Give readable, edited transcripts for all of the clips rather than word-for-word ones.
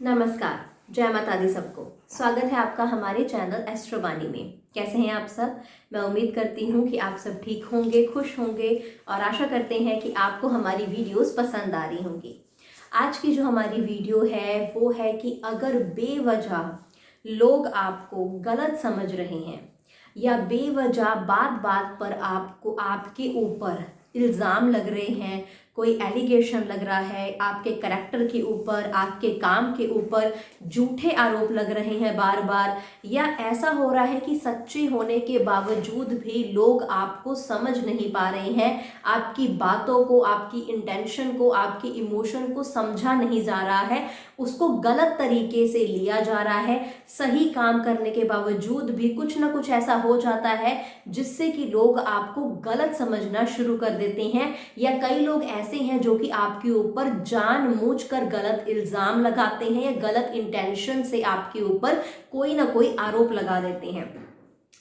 नमस्कार। जय माता दी सबको। स्वागत है आपका हमारे चैनल एस्ट्रोवाणी में। कैसे हैं आप सब? मैं उम्मीद करती हूँ कि आप सब ठीक होंगे, खुश होंगे और आशा करते हैं कि आपको हमारी वीडियोस पसंद आ रही होंगी। आज की जो हमारी वीडियो है वो है कि अगर बेवजह लोग आपको गलत समझ रहे हैं या बेवजह बात बात पर आपको आपके ऊपर इल्ज़ाम लग रहे हैं, कोई एलिगेशन लग रहा है आपके करैक्टर के ऊपर, आपके काम के ऊपर झूठे आरोप लग रहे हैं बार बार, या ऐसा हो रहा है कि सच्चे होने के बावजूद भी लोग आपको समझ नहीं पा रहे हैं, आपकी बातों को, आपकी इंटेंशन को, आपके इमोशन को समझा नहीं जा रहा है, उसको गलत तरीके से लिया जा रहा है, सही काम करने के बावजूद भी कुछ ना कुछ ऐसा हो जाता है जिससे कि लोग आपको गलत समझना शुरू कर देते हैं, या कई लोग ऐसे हैं जो कि आपके ऊपर जानबूझकर गलत इल्जाम लगाते हैं या गलत इंटेंशन से आपके ऊपर कोई ना कोई आरोप लगा देते हैं।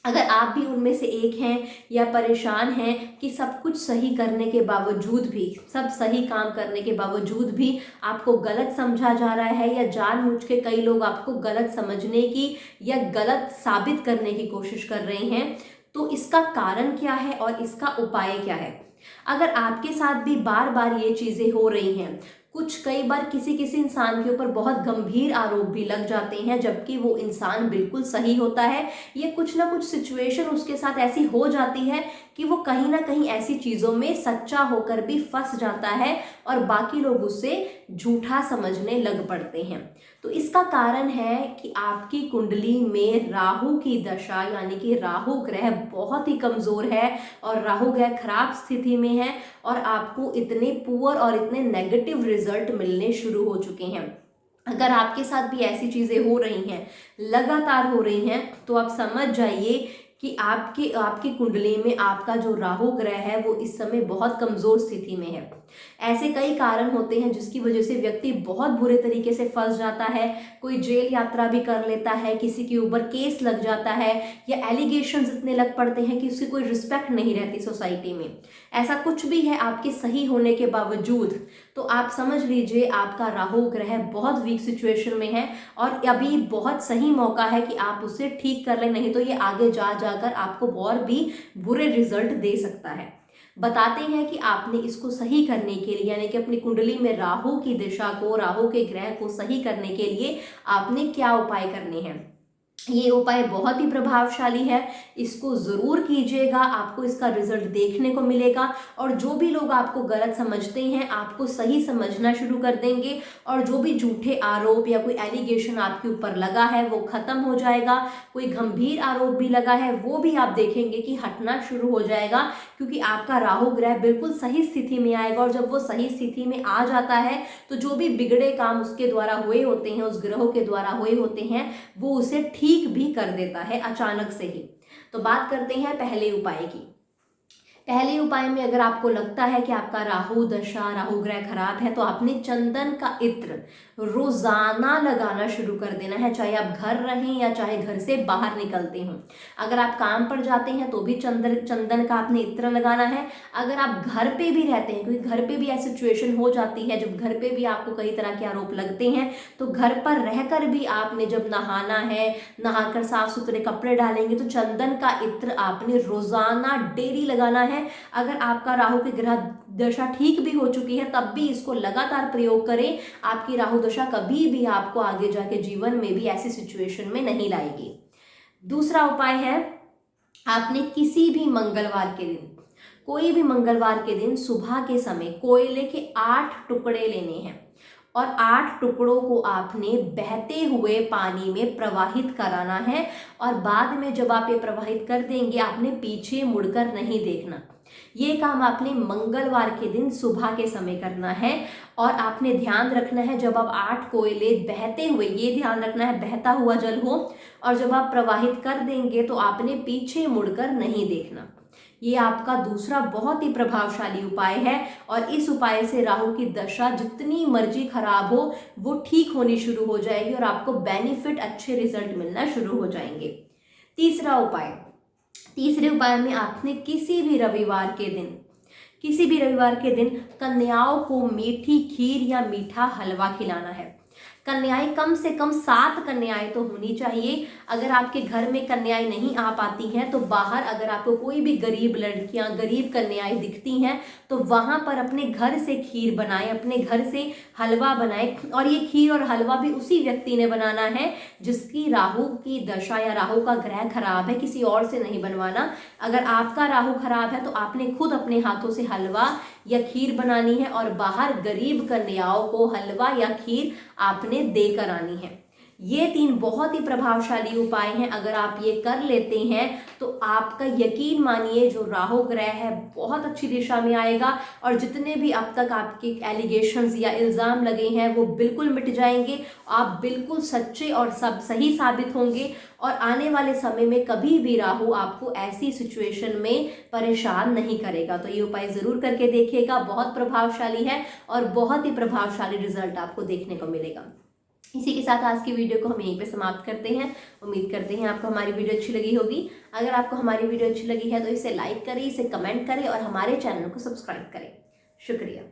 अगर आप भी उनमें से एक हैं या परेशान हैं कि सब कुछ सही करने के बावजूद भी, सब सही काम करने के बावजूद भी आपको गलत समझा जा रहा है, या जानबूझ के कई लोग आपको गलत समझने की या गलत साबित करने की कोशिश कर रहे हैं, तो इसका कारण क्या है और इसका उपाय क्या है? अगर आपके साथ भी बार बार ये चीज़ें हो रही हैं, कुछ कई बार किसी किसी इंसान के ऊपर बहुत गंभीर आरोप भी लग जाते हैं जबकि वो इंसान बिल्कुल सही होता है, ये कुछ ना कुछ सिचुएशन उसके साथ ऐसी हो जाती है कि वो कहीं ना कहीं ऐसी चीज़ों में सच्चा होकर भी फंस जाता है और बाकी लोग उसे झूठा समझने लग पड़ते हैं। तो इसका कारण है कि आपकी कुंडली में राहु की दशा, यानी कि राहु ग्रह बहुत ही कमज़ोर है और राहु ग्रह खराब स्थिति में है और आपको इतने पुअर और इतने नेगेटिव रिजल्ट मिलने शुरू हो चुके हैं। अगर आपके साथ भी ऐसी चीज़ें हो रही हैं, लगातार हो रही हैं, तो आप समझ जाइए कि आपकी कुंडली में आपका जो राहु ग्रह है वो इस समय बहुत कमज़ोर स्थिति में है। ऐसे कई कारण होते हैं जिसकी वजह से व्यक्ति बहुत बुरे तरीके से फंस जाता है, कोई जेल यात्रा भी कर लेता है, किसी के ऊपर केस लग जाता है, या एलिगेशंस इतने लग पड़ते हैं कि उसकी कोई रिस्पेक्ट नहीं रहती सोसाइटी में। ऐसा कुछ भी है आपके सही होने के बावजूद, तो आप समझ लीजिए आपका राहु ग्रह बहुत वीक सिचुएशन में है और अभी बहुत सही मौका है कि आप उसे ठीक कर लें, नहीं तो ये आगे जा जाकर आपको और भी बुरे रिजल्ट दे सकता है। बताते हैं कि आपने इसको सही करने के लिए, यानी कि अपनी कुंडली में राहु की दिशा को, राहु के ग्रह को सही करने के लिए आपने क्या उपाय करने हैं। ये उपाय बहुत ही प्रभावशाली है, इसको ज़रूर कीजिएगा, आपको इसका रिजल्ट देखने को मिलेगा और जो भी लोग आपको गलत समझते हैं आपको सही समझना शुरू कर देंगे और जो भी झूठे आरोप या कोई एलिगेशन आपके ऊपर लगा है वो खत्म हो जाएगा। कोई गंभीर आरोप भी लगा है वो भी आप देखेंगे कि हटना शुरू हो जाएगा, क्योंकि आपका राहु ग्रह बिल्कुल सही स्थिति में आएगा और जब वो सही स्थिति में आ जाता है तो जो भी बिगड़े काम उसके द्वारा हुए होते हैं, उस ग्रहों के द्वारा हुए होते हैं, वो उसे ठीक भी कर देता है अचानक से ही। तो बात करते हैं पहले उपाय की। पहले उपाय में अगर आपको लगता है कि आपका राहु दशा, राहु ग्रह खराब है, तो आपने चंदन का इत्र रोजाना लगाना शुरू कर देना है, चाहे आप घर रहें या चाहे घर से बाहर निकलते हों। अगर आप काम पर जाते हैं तो भी चंदन का आपने इत्र लगाना है। अगर आप घर पे भी रहते हैं, क्योंकि घर पे भी ऐसी सिचुएशन हो जाती है जब घर पे भी आपको कई तरह के आरोप लगते हैं, तो घर पर रहकर भी आपने जब नहाना है, नहाकर साफ सुथरे कपड़े डालेंगे तो चंदन का इत्र आपने रोजाना डेली लगाना है। अगर आपका राहु की ग्रह दशा ठीक भी हो चुकी है तब भी इसको लगातार प्रयोग करें, आपकी राहु दशा कभी भी आपको आगे जाके जीवन में भी ऐसी सिचुएशन में नहीं लाएगी। दूसरा उपाय है, आपने किसी भी मंगलवार के दिन, कोई भी मंगलवार के दिन सुबह के समय कोयले के 8 टुकड़े लेने हैं और 8 टुकड़ों को आपने बहते हुए पानी में प्रवाहित कराना है और बाद में जब आप ये प्रवाहित कर देंगे आपने पीछे मुड़कर नहीं देखना। ये काम आपने मंगलवार के दिन सुबह के समय करना है और आपने ध्यान रखना है जब आप 8 कोयले बहते हुए, ये ध्यान रखना है बहता हुआ जल हो, और जब आप प्रवाहित कर देंगे तो आपने पीछे मुड़कर नहीं देखना। ये आपका दूसरा बहुत ही प्रभावशाली उपाय है और इस उपाय से राहु की दशा जितनी मर्जी खराब हो वो ठीक होनी शुरू हो जाएगी और आपको बेनिफिट, अच्छे रिजल्ट मिलना शुरू हो जाएंगे। तीसरा उपाय, तीसरे उपाय में आपने किसी भी रविवार के दिन कन्याओं को मीठी खीर या मीठा हलवा खिलाना है। कन्याएं कम से कम 7 कन्याएं तो होनी चाहिए। अगर आपके घर में कन्याएं नहीं आ पाती हैं तो बाहर अगर आपको कोई भी गरीब लड़कियां, गरीब कन्याएं दिखती हैं तो वहां पर अपने घर से खीर बनाएं, अपने घर से हलवा बनाएं। और ये खीर और हलवा भी उसी व्यक्ति ने बनाना है जिसकी राहु की दशा या राहु का ग्रह खराब है, किसी और से नहीं बनवाना। अगर आपका राहु खराब है तो आपने खुद अपने हाथों से हलवा या खीर बनानी है और बाहर गरीब कन्याओं को हलवा या खीर आपने देकर आनी है। ये 3 बहुत ही प्रभावशाली उपाय हैं। अगर आप ये कर लेते हैं तो आपका यकीन मानिए जो राहु ग्रह है बहुत अच्छी दिशा में आएगा और जितने भी अब तक आपके एलिगेशंस या इल्ज़ाम लगे हैं वो बिल्कुल मिट जाएंगे। आप बिल्कुल सच्चे और सब सही साबित होंगे और आने वाले समय में कभी भी राहु आपको ऐसी सिचुएशन में परेशान नहीं करेगा। तो ये उपाय ज़रूर करके देखिएगा, बहुत प्रभावशाली है और बहुत ही प्रभावशाली रिजल्ट आपको देखने को मिलेगा। इसी के साथ आज की वीडियो को हम यहीं पे समाप्त करते हैं। उम्मीद करते हैं आपको हमारी वीडियो अच्छी लगी होगी। अगर आपको हमारी वीडियो अच्छी लगी है तो इसे लाइक करें, इसे कमेंट करें और हमारे चैनल को सब्सक्राइब करें। शुक्रिया।